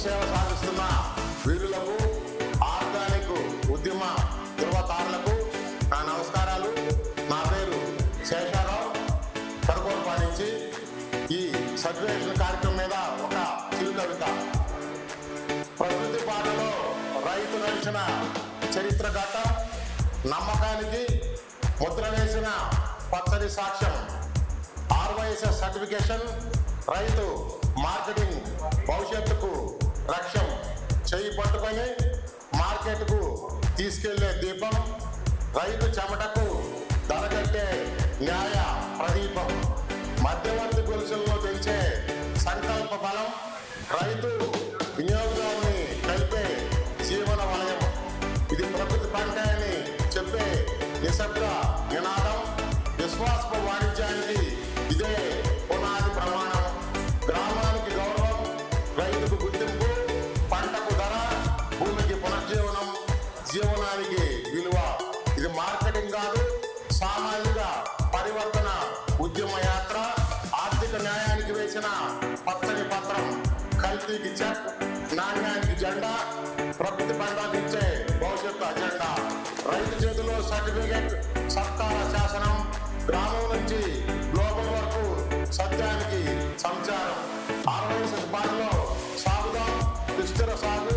సేవ సాగిస్తున్న వీరులకు, ఆర్గానిక్ ఉద్యమ ధృవతారులకు నా నమస్కారాలు. నా పేరు శేషారావు, కడుకోలపాటి నుంచి. ఈ సర్టిఫికేషన్ కార్యక్రమం మీద ఒక చిరు కవిత. ప్రకృతి పాటలో రైతు నడిచిన చరిత్ర గత, నమ్మకానికి ముద్ర వేసిన పచ్చని సాక్ష్యం. RYSS సర్టిఫికేషన్ రైతు మార్కెటింగ్ భవిష్యత్తుకు లక్ష్యం. చేయి పట్టుకొని మార్కెట్కు తీసుకెళ్లే దీపం, రైతు చెమటకు ధరగట్టే న్యాయ ప్రదీపం, మధ్యవర్తి గొలుసుల్లో తెచ్చే సంకల్ప బలం, రైతు వినియోగదారుని కలిపే జీవన వలయం. ఇది ప్రకృతి పంట అని చెప్పే నిశ్శబ్ద నినాదం. విశ్వాసపు వాణిజ్యానికి ఇదే పునాది ప్రమాణం. గ్రామానికి గౌరవం, రైతుకు గుర్తింపు, పంటకు ధర, భూమికి పునర్జీవనం, జీవనానికి విలువ. ఇది మార్కెటింగ్ కాదు, సామాజిక పరివర్తన ఉద్యమ యాత్ర. ఆర్థిక న్యాయానికి వేసిన పచ్చని పత్రం, కల్తీకి చెక్, నాణ్యానికి జెండా, ప్రకృతి పంటకు ఇచ్చే భవిష్యత్తు అజెండా. రైతు చేతిలో సర్టిఫికేట్, సర్కార శాసనం. గ్రామం నుంచి గ్లోబల్ వరకు సత్యానికి సంచారం. RYSS బాటలో సాగుదాం, సుస్థిర సాగు.